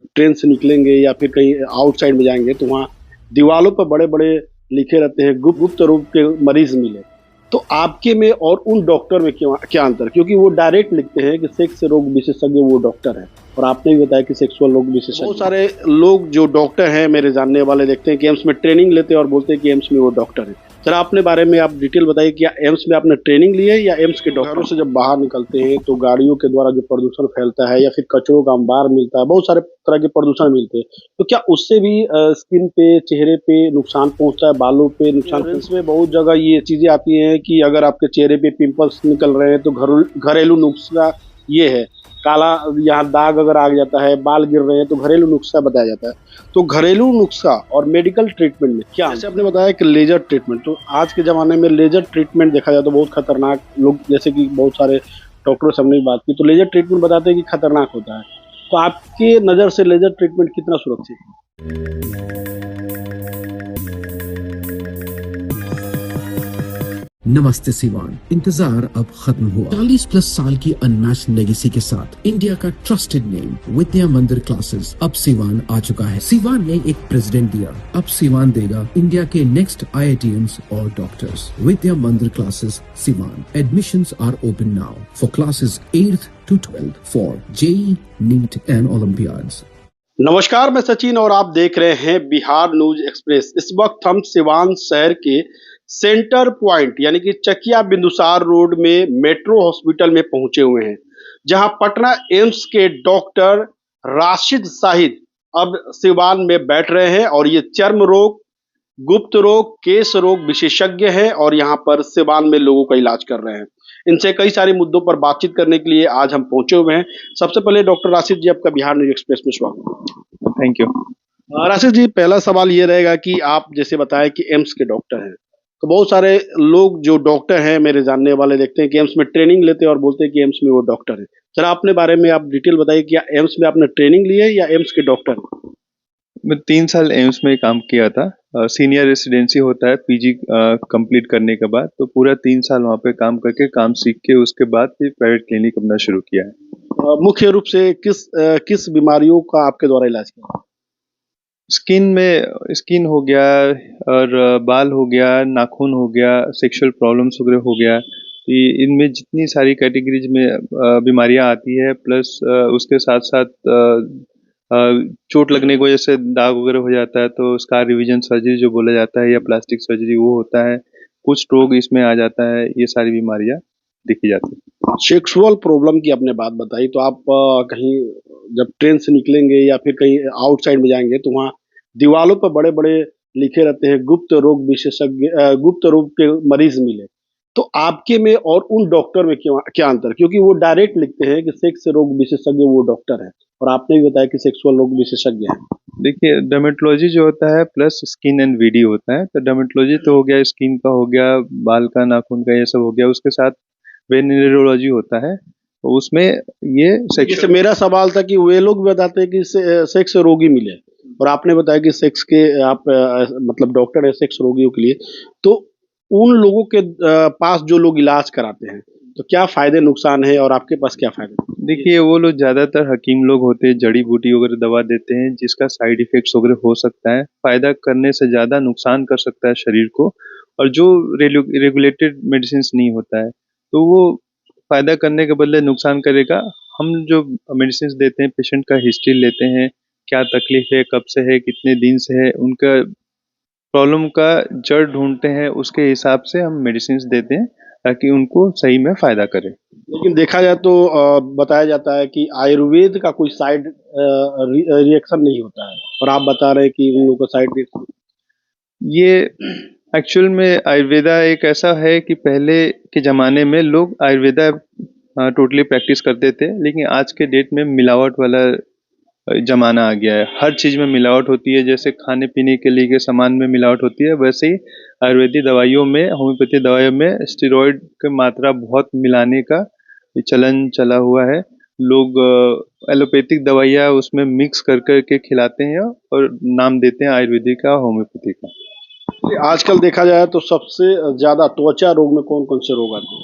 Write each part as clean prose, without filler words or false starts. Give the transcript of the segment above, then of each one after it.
Train से निकलेंगे या फिर कहीं आउटसाइड में जाएँगे तो वहाँ दीवालों पर बड़े-बड़े लिखे रहते हैं गुप्त रोग के मरीज़ मिले। तो आपके में और उन डॉक्टर में क्यों क्या अंतर? क्योंकि वो डायरेक्ट लिखते हैं कि सेक्स रोग विशेषज्ञ वो डॉक्टर है और आपने भी बताया कि सेक्सुअल रोग विशेषज्ञ। बहुत सारे लोग जो डॉक्टर हैं मेरे जानने वाले देखते हैं कि एम्स में ट्रेनिंग लेते हैं और बोलते हैं कि एम्स में वो डॉक्टर है। सर अपने बारे में आप डिटेल बताइए क्या एम्स में आपने ट्रेनिंग ली है या एम्स के डॉक्टरों से जब बाहर निकलते हैं तो गाड़ियों के द्वारा जो प्रदूषण फैलता है या फिर कचरों का अंबार मिलता है, बहुत सारे तरह के प्रदूषण मिलते हैं। तो क्या उससे भी स्किन पे, चेहरे पे नुकसान पहुँचता है, बालों पे नुकसान? एम्स में बहुत जगह ये चीज़ें आती हैं कि अगर आपके चेहरे पे पिंपल्स निकल रहे हैं तो घरेलू नुस्खा ये है, काला यहाँ दाग अगर आ जाता है, बाल गिर रहे हैं तो घरेलू नुस्खा बताया जाता है। तो घरेलू नुस्खा और मेडिकल ट्रीटमेंट में क्या? जैसे आपने बताया कि लेजर ट्रीटमेंट, तो आज के ज़माने में लेजर ट्रीटमेंट देखा जाए तो बहुत खतरनाक लोग, जैसे कि बहुत सारे डॉक्टरों से हमने बात की तो लेजर ट्रीटमेंट बताते हैं कि खतरनाक होता है। तो आपकी नज़र से लेजर ट्रीटमेंट कितना सुरक्षित है? नमस्ते सिवान, इंतजार अब खत्म हुआ। 40+ साल की अनमैच्ड लेगेसी के साथ इंडिया का ट्रस्टेड नेम विद्या मंदिर क्लासेस अब सिवान आ चुका है। सिवान ने एक प्रेसिडेंट दिया, अब सिवान देगा इंडिया के नेक्स्ट IITians और doctors. Vidya Mandir classes Siwan. Admissions are open now for classes 8th to 12th for JEE, NEET and olympiads. नमस्कार, मैं सचिन और आप देख रहे हैं बिहार न्यूज एक्सप्रेस। इस वक्त हम सिवान शहर के सेंटर पॉइंट यानी कि चकिया बिंदुसार रोड में मेट्रो हॉस्पिटल में पहुंचे हुए हैं, जहां पटना एम्स के डॉक्टर राशिद शाहिद अब सिवान में बैठ रहे हैं और ये चर्म रोग, गुप्त रोग, केश रोग विशेषज्ञ हैं और यहाँ पर सिवान में लोगों का इलाज कर रहे हैं। इनसे कई सारे मुद्दों पर बातचीत करने के लिए आज हम पहुंचे हुए हैं। सबसे पहले डॉक्टर राशिद जी, आपका बिहार न्यूज एक्सप्रेस में स्वागत। Thank you. राशिद जी, पहला सवाल ये रहेगा कि आप जैसे बताएं कि एम्स के डॉक्टर हैं, तो बहुत सारे लोग जो डॉक्टर हैं मेरे जानने वाले देखते हैं कि एम्स में ट्रेनिंग लेते हैं और बोलते हैं कि एम्स में वो डॉक्टर है। सर अपने बारे में आप डिटेल बताइए, क्या एम्स में आपने ट्रेनिंग ली है या एम्स के डॉक्टर हैं? मैं 3 साल एम्स में काम किया था। सीनियर रेसिडेंसी होता है PG कंप्लीट करने के बाद, तो पूरा 3 साल वहाँ पे काम करके, काम सीख के उसके बाद फिर प्राइवेट क्लिनिक अपना शुरू किया है। मुख्य रूप से किस बीमारियों का आपके द्वारा इलाज किया? स्किन हो गया और बाल हो गया, नाखून हो गया, सेक्सुअल प्रॉब्लम्स वगैरह हो गया। इनमें जितनी सारी कैटेगरीज में बीमारियां आती है, प्लस उसके साथ साथ चोट लगने की वजह से दाग वगैरह हो जाता है तो स्कार रिविजन सर्जरी जो बोला जाता है या प्लास्टिक सर्जरी वो होता है। कुछ रोग इसमें आ जाता है, ये सारी बीमारियां देखी जाती है। सेक्सुअल प्रॉब्लम की आपने बात बताई, तो आप कहीं जब ट्रेन से निकलेंगे या फिर कहीं आउटसाइड में जाएंगे तो वहाँ दीवालों पर बड़े-बड़े लिखे रहते हैं गुप्त रोग विशेषज्ञ, गुप्त रोग के मरीज मिले। तो आपके में और उन डॉक्टर में क्या अंतर? क्योंकि वो डायरेक्ट लिखते हैं कि सेक्स रोग विशेषज्ञ वो डॉक्टर है और आपने भी बताया कि सेक्सुअल रोग विशेषज्ञ है। देखिए, डर्मेटोलॉजी जो होता है प्लस स्किन एंड VD होता है। तो डर्मेटोलॉजी तो हो गया, स्किन का हो गया, बाल का, नाखून का, ये सब हो गया। उसके साथ वेनेरोलॉजी होता है, तो उसमें ये जैसे सेक्सुअल। मेरा सवाल था कि वे लोग भी बताते हैं कि सेक्स रोगी मिले और आपने बताया कि सेक्स के आप मतलब डॉक्टर है सेक्स रोगियों के लिए। तो उन लोगों के पास जो लोग इलाज कराते हैं तो क्या फायदे नुकसान है और आपके पास क्या फायदे? देखिए, वो लोग ज़्यादातर हकीम लोग होते हैं, जड़ी बूटी वगैरह दवा देते हैं जिसका साइड इफ़ेक्ट्स वगैरह हो सकता है। फ़ायदा करने से ज़्यादा नुकसान कर सकता है शरीर को, और जो रेगुलेटेड मेडिसिन्स नहीं होता है, तो वो फ़ायदा करने के बदले नुकसान करेगा। हम जो मेडिसिन्स देते हैं, पेशेंट का हिस्ट्री लेते हैं, क्या तकलीफ़ है, कब से है, कितने दिन से है, उनका प्रॉब्लम का जड़ ढूँढते हैं, उसके हिसाब से हम मेडिसिन्स देते हैं ताकि उनको सही में फ़ायदा करे। लेकिन देखा जाए तो बताया जाता है कि आयुर्वेद का कोई साइड रिएक्शन नहीं होता है और आप बता रहे हैं कि उन लोगों का साइड रिएक्शन। ये एक्चुअल में आयुर्वेदा एक ऐसा है कि पहले के ज़माने में लोग आयुर्वेदा टोटली प्रैक्टिस करते थे, लेकिन आज के डेट में मिलावट वाला ज़माना आ गया है। हर चीज़ में मिलावट होती है, जैसे खाने पीने के लिए के सामान में मिलावट होती है, वैसे ही आयुर्वेदिक दवाइयों में, होम्योपैथी दवाइयों में स्टेरॉइड की मात्रा बहुत मिलाने का चलन चला हुआ है। लोग एलोपैथिक दवाइयाँ उसमें मिक्स कर कर के खिलाते हैं और नाम देते हैं आयुर्वेदिक का, होम्योपैथी का। आजकल देखा जाए तो सबसे ज्यादा त्वचा रोग में कौन कौन से रोग आते हैं?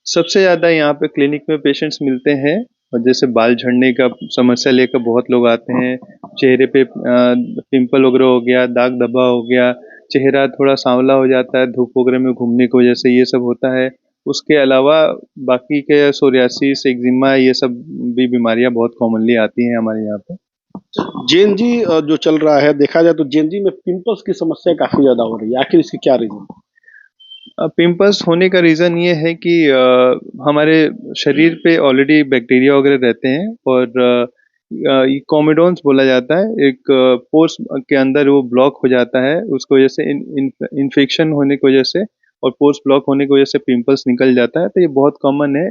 सबसे ज़्यादा यहाँ पे क्लिनिक में पेशेंट्स मिलते हैं, और जैसे बाल झड़ने का समस्या लेकर बहुत लोग आते हैं, चेहरे पे पिंपल वगैरह हो गया, दाग धब्बा हो गया, चेहरा थोड़ा सांवला हो जाता है धूप वगैरह में घूमने की वजह से, ये सब होता है। उसके अलावा बाकी के सोरियासिस, एक्जिमा, ये सब भी बीमारियां बहुत कॉमनली आती हैं हमारे यहाँ पे। जेएनजी जो चल रहा है, देखा जाए तो जेएनजी में पिंपल्स की समस्या काफी ज्यादा हो रही है, आखिर इसकी क्या रीजन? पिंपल्स होने का रीज़न ये है कि हमारे शरीर पे ऑलरेडी बैक्टीरिया वगैरह रहते हैं, और ये कॉमेडोन्स बोला जाता है, एक पोर्स के अंदर वो ब्लॉक हो जाता है, उसकी वजह से इन्फेक्शन होने की वजह से और पोर्स ब्लॉक होने की वजह से पिंपल्स निकल जाता है। तो ये बहुत कॉमन है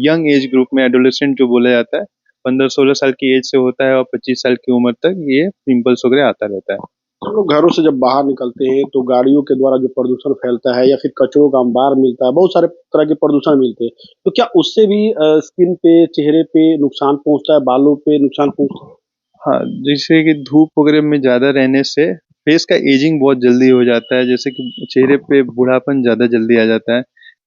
यंग एज ग्रुप में, एडोलेसेंट जो बोला जाता है, 15-16 साल की एज से होता है और 25 साल की उम्र तक ये पिंपल्स वगैरह आता रहता है। हम लोग घरों से जब बाहर निकलते हैं तो गाड़ियों के द्वारा जो प्रदूषण फैलता है या फिर कचरों का अंबार मिलता है, बहुत सारे तरह के प्रदूषण मिलते हैं, तो क्या उससे भी स्किन पे, चेहरे पे नुकसान पहुंचता है, बालों पे नुकसान पहुंचता है? हाँ, जैसे कि धूप वगैरह में ज़्यादा रहने से फेस का एजिंग बहुत जल्दी हो जाता है, जैसे कि चेहरे पे बूढ़ापन ज़्यादा जल्दी आ जाता है।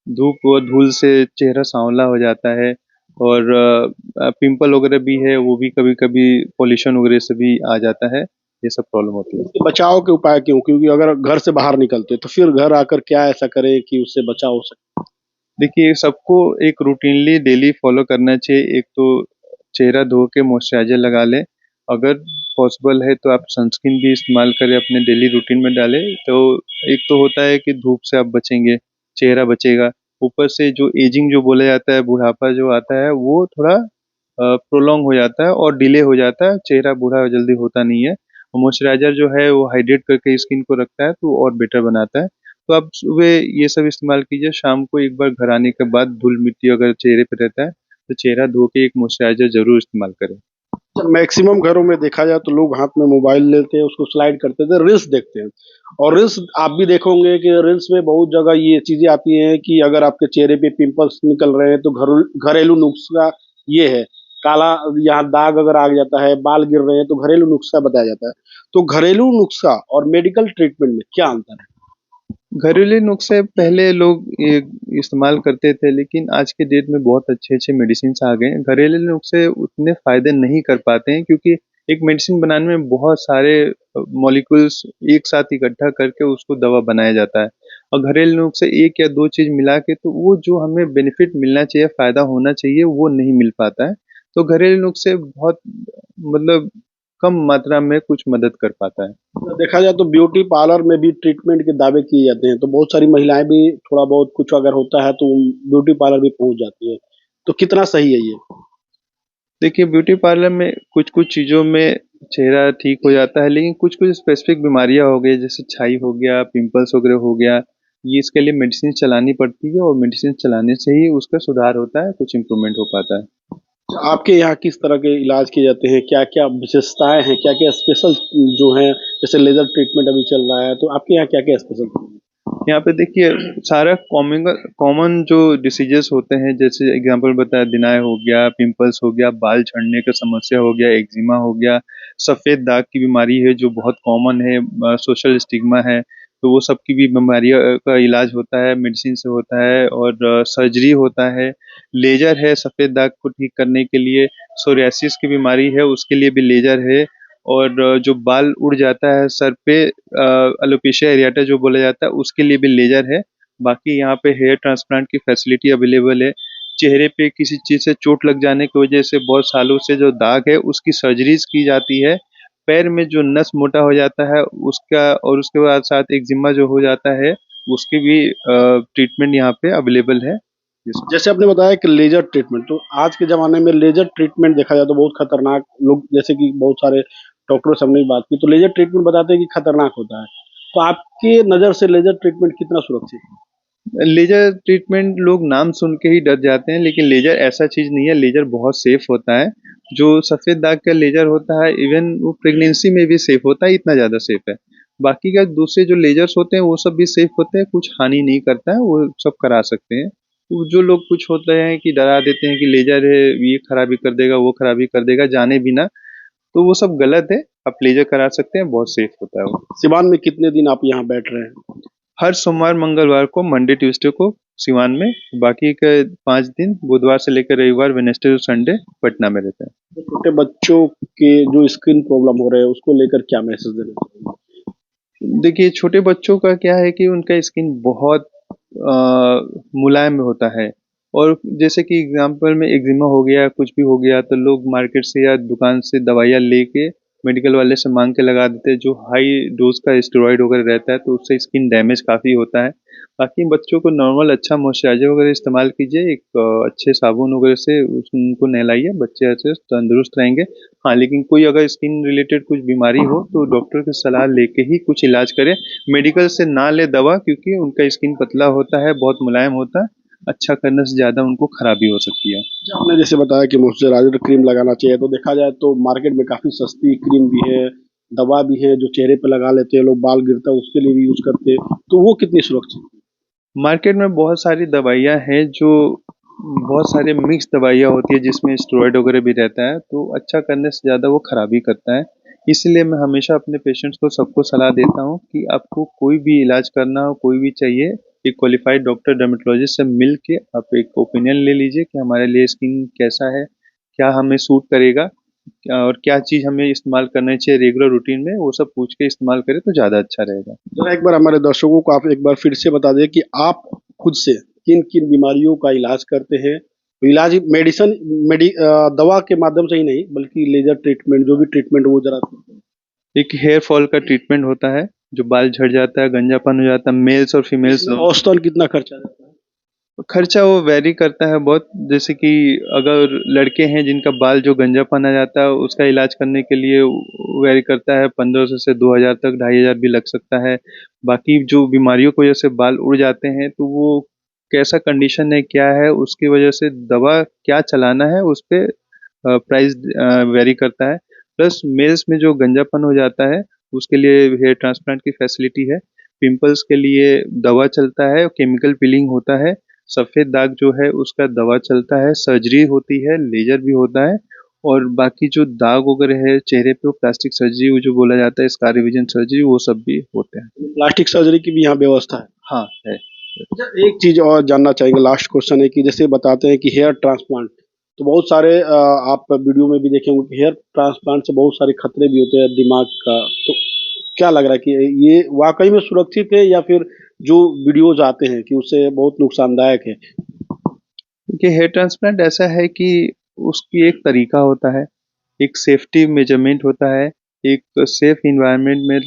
धूप और धूल से चेहरा सांवला हो जाता है, और पिंपल वगैरह भी है, वो भी कभी-कभी पॉल्यूशन वगैरह से भी आ जाता है। ये सब प्रॉब्लम होती है। इसके बचाव के उपाय क्यों? क्योंकि अगर घर से बाहर निकलते हैं तो फिर घर आकर क्या ऐसा करें कि उससे बचाव हो सके? देखिए, सबको एक रूटीनली डेली फॉलो करना चाहिए। एक तो चेहरा धो के मॉइस्चराइज़र लगा लें। अगर पॉसिबल है तो आप सनस्क्रीन भी इस्तेमाल करें, अपने डेली रूटीन में डालें। तो एक तो होता है कि धूप से आप बचेंगे, चेहरा बचेगा। ऊपर से जो एजिंग जो बोला जाता है, बुढ़ापा जो आता है, वो थोड़ा प्रोलॉन्ग हो जाता है और डिले हो जाता है। चेहरा बूढ़ा जल्दी होता नहीं है। मॉइस्चराइज़र जो है वो हाइड्रेट करके स्किन को रखता है, तो और बेटर बनाता है। तो आप सुबह ये सब इस्तेमाल कीजिए, शाम को एक बार घर आने के बाद धूल-मिट्टी अगर चेहरे पे रहता है, तो चेहरा धो के एक मॉइस्चराइज़र ज़रूर इस्तेमाल करें। मैक्सिमम घरों में देखा जाए तो लोग हाथ में मोबाइल लेते हैं, उसको स्लाइड करते थे, रील्स देखते हैं। और रील्स आप भी देखोगे कि रील्स में बहुत जगह ये चीजें आती हैं कि अगर आपके चेहरे पे पिंपल्स निकल रहे हैं तो घरेलू नुस्खा ये है, काला यहाँ दाग अगर आ जाता है, बाल गिर रहे हैं तो घरेलू नुस्खा बताया जाता है। तो घरेलू नुस्खा और मेडिकल ट्रीटमेंट में क्या अंतर है? घरेलू नुस्खे पहले लोग ये इस्तेमाल करते थे, लेकिन आज के डेट में बहुत अच्छे-अच्छे मेडिसिन्स आ गए हैं। घरेलू नुस्खे उतने फ़ायदे नहीं कर पाते हैं, क्योंकि एक मेडिसिन बनाने में बहुत सारे मॉलिक्यूल्स एक साथ इकट्ठा करके उसको दवा बनाया जाता है। और घरेलू नुस्खे 1 या 2 चीज़ मिला के, तो वो जो हमें बेनिफिट मिलना चाहिए, फ़ायदा होना चाहिए, वो नहीं मिल पाता है। तो घरेलू नुस्खे बहुत मतलब कम मात्रा में कुछ मदद कर पाता है। तो देखा जाए तो ब्यूटी पार्लर में भी ट्रीटमेंट के दावे किए जाते हैं, तो बहुत सारी महिलाएं भी थोड़ा बहुत कुछ अगर होता है तो ब्यूटी पार्लर भी पहुंच जाती है, तो कितना सही है ये? देखिए, ब्यूटी पार्लर में कुछ-कुछ चीज़ों में चेहरा ठीक हो जाता है, लेकिन कुछ-कुछ स्पेसिफ़िक बीमारियाँ हो गई, जैसे छाई हो गया, पिंपल्स वगैरह हो गया, ये इसके लिए मेडिसिन चलानी पड़ती है, और मेडिसिन चलाने से ही उसका सुधार होता है, कुछ इम्प्रूवमेंट हो पाता है। आपके यहाँ किस तरह के इलाज किए जाते हैं? क्या-क्या विशेषताएँ हैं? क्या-क्या स्पेशल जो हैं, जैसे लेज़र ट्रीटमेंट अभी चल रहा है, तो आपके यहाँ क्या-क्या स्पेशल? यहाँ पे देखिए, सारा कॉमन जो डिसीजेस होते हैं, जैसे एग्जांपल बताया, दिनाय हो गया, पिंपल्स हो गया, बाल झड़ने का समस्या हो गया, एक्जिमा हो गया, सफ़ेद दाग की बीमारी है जो बहुत कॉमन है, सोशल स्टिग्मा है, तो वो सब की भी बीमारियों का इलाज होता है, मेडिसिन से होता है, और सर्जरी होता है, लेज़र है सफ़ेद दाग को ठीक करने के लिए, सोरियासिस की बीमारी है उसके लिए भी लेज़र है, और जो बाल उड़ जाता है सर पे, एलोपेशिया एरियाटा जो बोला जाता है, उसके लिए भी लेज़र है। बाकी यहाँ पे हेयर ट्रांसप्लांट की फैसिलिटी अवेलेबल है। चेहरे पे किसी चीज़ से चोट लग जाने की वजह से बहुत सालों से जो दाग है, उसकी सर्जरीज़ की जाती है। पैर में जो नस मोटा हो जाता है उसका, और उसके बाद साथ एक्जिमा जो हो जाता है, उसकी भी ट्रीटमेंट यहाँ पे अवेलेबल है। जैसे आपने बताया कि लेज़र ट्रीटमेंट, तो आज के ज़माने में लेज़र ट्रीटमेंट देखा जाए तो बहुत खतरनाक लोग, जैसे कि बहुत सारे डॉक्टरों से हमने भी बात की, तो लेज़र ट्रीटमेंट बताते हैं कि खतरनाक होता है। तो आपके नज़र से लेज़र ट्रीटमेंट कितना सुरक्षित है? लेज़र ट्रीटमेंट लोग नाम सुन के ही डर जाते हैं, लेकिन लेज़र ऐसा चीज़ नहीं है, लेज़र बहुत सेफ होता है। जो सफ़ेद दाग का लेज़र होता है, इवन वो प्रेगनेंसी में भी सेफ होता है, इतना ज़्यादा सेफ है। बाकी का दूसरे जो लेज़र्स होते हैं वो सब भी सेफ होते हैं, कुछ हानि नहीं करता है, वो सब करा सकते हैं। तो जो लोग कुछ होते हैं कि डरा देते हैं कि लेज़र है, ये खराबी कर देगा, वो खराबी कर देगा, जाने बिना, तो वो सब गलत है। आप लेज़र करा सकते हैं, बहुत सेफ होता है वो। सिवान में कितने दिन आप यहाँ बैठ रहे हैं? हर सोमवार मंगलवार को, मंडे ट्यूसडे को सिवान में, बाकी के 5 दिन बुधवार से लेकर रविवार, वेडनेसडे और संडे पटना में रहता है। तो छोटे बच्चों के जो स्किन प्रॉब्लम हो रहे हैं उसको लेकर क्या मैसेज देना चाहिए? देखिए, छोटे बच्चों का क्या है कि उनका स्किन बहुत मुलायम होता है, और जैसे कि एग्जाम्पल में एक्जिमा हो गया, कुछ भी हो गया, तो लोग मार्केट से या दुकान से दवाइयाँ लेके मेडिकल वाले से मांग के लगा देते हैं, जो हाई डोज का स्टेरॉइड वगैरह रहता है, तो उससे स्किन डैमेज काफ़ी होता है। बाकी बच्चों को नॉर्मल अच्छा मॉइस्चराइजर वगैरह इस्तेमाल कीजिए, एक अच्छे साबुन वगैरह से उनको नहलाइए, बच्चे अच्छे तंदुरुस्त रहेंगे। हाँ, लेकिन कोई अगर स्किन रिलेटेड कुछ बीमारी हो तो डॉक्टर की सलाह लेके ही कुछ इलाज करें, मेडिकल से ना ले दवा, क्योंकि उनका स्किन पतला होता है, बहुत मुलायम होता है, अच्छा करने से ज़्यादा उनको खराबी हो सकती है। आपने जैसे बताया कि मॉइस्चराइजर क्रीम लगाना चाहिए, तो देखा जाए तो मार्केट में काफ़ी सस्ती क्रीम भी है, दवा भी है जो चेहरे पे लगा लेते हैं लोग, बाल गिरता है उसके लिए भी यूज़ करते हैं, तो वो कितनी सुरक्षित है? मार्केट में बहुत सारी दवाइयाँ हैं, जो बहुत सारे मिक्स दवाइयाँ होती है जिसमें स्टेरॉइड वगैरह भी रहता है, तो अच्छा करने से ज़्यादा वो खराबी करता है। इसलिए मैं हमेशा अपने पेशेंट्स को, सबको सलाह देता हूँ कि आपको कोई भी इलाज करना हो, कोई भी चाहिए, एक क्वालिफाइड डॉक्टर डर्मेटोलॉजिस्ट से मिल के आप एक ओपिनियन ले लीजिए कि हमारे लिए स्किन कैसा है, क्या हमें सूट करेगा, और क्या चीज़ हमें इस्तेमाल करना चाहिए रेगुलर रूटीन में, वो सब पूछ के इस्तेमाल करें तो ज़्यादा अच्छा रहेगा। जरा एक बार हमारे दर्शकों को आप एक बार फिर से बता दें कि आप खुद से किन-किन बीमारियों का इलाज करते हैं? इलाज दवा के माध्यम से ही नहीं बल्कि लेज़र ट्रीटमेंट जो भी ट्रीटमेंट वो ज़रा एक हेयर फॉल का ट्रीटमेंट होता है, जो बाल झड़ जाता है, गंजापन हो जाता है, मेल्स और फीमेल्स इसमें दोनों। औसतन कितना खर्चा आ जाता है? खर्चा वो वेरी करता है बहुत, जैसे कि अगर लड़के हैं जिनका बाल जो गंजापन आ जाता है, उसका इलाज करने के लिए वेरी करता है, 1500 से 2000 तक, 2500 भी लग सकता है। बाकी जो बीमारियों की वजह से बाल उड़ जाते हैं, तो वो कैसा कंडीशन है, क्या है, उसकी वजह से दवा क्या चलाना है, उस पे प्राइस वेरी करता है। प्लस मेल्स में जो गंजापन हो जाता है, उसके लिए हेयर ट्रांसप्लांट की फैसिलिटी है। पिंपल्स के लिए दवा चलता है, केमिकल पीलिंग होता है। सफ़ेद दाग जो है उसका दवा चलता है, सर्जरी होती है, लेजर भी होता है, और बाकी जो दाग वगैरह है चेहरे पे, वो प्लास्टिक सर्जरी, वो जो बोला जाता है स्कार रिविजन सर्जरी, वो सब भी होते हैं। प्लास्टिक सर्जरी की भी यहाँ व्यवस्था है। हाँ, है। अच्छा, एक चीज़ और जानना चाहेंगे, लास्ट क्वेश्चन है कि जैसे बताते हैं कि हेयर ट्रांसप्लांट तो बहुत सारे आप वीडियो में भी देखे होंगे कि हेयर ट्रांसप्लांट से बहुत सारे खतरे भी होते हैं दिमाग का, तो क्या लग रहा है कि ये वाकई में सुरक्षित है या फिर जो वीडियोज आते हैं कि उससे बहुत नुकसानदायक है? देखिए, हेयर ट्रांसप्लांट ऐसा है कि उसकी एक तरीका होता है, एक सेफ्टी मेजरमेंट होता है, एक सेफ इन्वायरमेंट में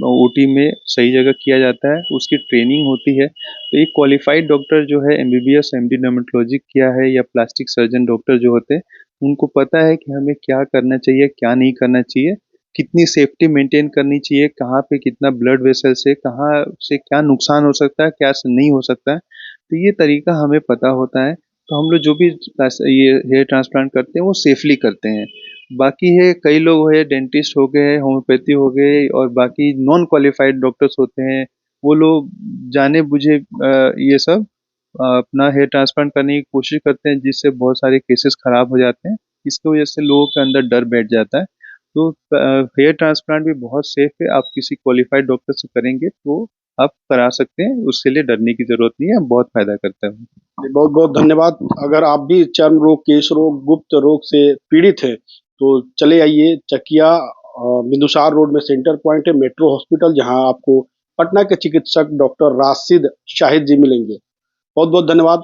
ओटी में सही जगह किया जाता है, उसकी ट्रेनिंग होती है। तो एक क्वालिफाइड डॉक्टर जो है, एमबीबीएस एमडी डर्मेटोलॉजी किया है, या प्लास्टिक सर्जन डॉक्टर जो होते हैं, उनको पता है कि हमें क्या करना चाहिए, क्या नहीं करना चाहिए, कितनी सेफ्टी मेंटेन करनी चाहिए, कहाँ पे कितना ब्लड वेसल से, कहाँ से क्या नुकसान हो सकता है, क्या से नहीं हो सकता है, तो ये तरीका हमें पता होता है। तो हम लोग जो भी ये हेयर ट्रांसप्लांट करते हैं वो सेफली करते हैं। बाकी है, कई लोग है, डेंटिस्ट हो गए, होम्योपैथी हो गए, और बाकी नॉन क्वालिफाइड डॉक्टर्स होते हैं, वो लोग जाने बुझे ये सब अपना हेयर ट्रांसप्लांट करने की कोशिश करते हैं, जिससे बहुत सारे केसेस खराब हो जाते हैं। इसकी वजह से लोगों के अंदर डर बैठ जाता है। तो हेयर ट्रांसप्लांट भी बहुत सेफ है, आप किसी क्वालिफाइड डॉक्टर से करेंगे तो आप करा सकते हैं, उसके लिए डरने की ज़रूरत नहीं है, बहुत फ़ायदा करता है। बहुत बहुत धन्यवाद। अगर आप भी चर्म रोग, केश रोग, गुप्त रोग से पीड़ित हैं तो चले आइए चकिया बिंदुसार रोड में सेंटर पॉइंट है मेट्रो हॉस्पिटल, जहां आपको पटना के चिकित्सक डॉक्टर राशिद शाहिद जी मिलेंगे। बहुत बहुत धन्यवाद।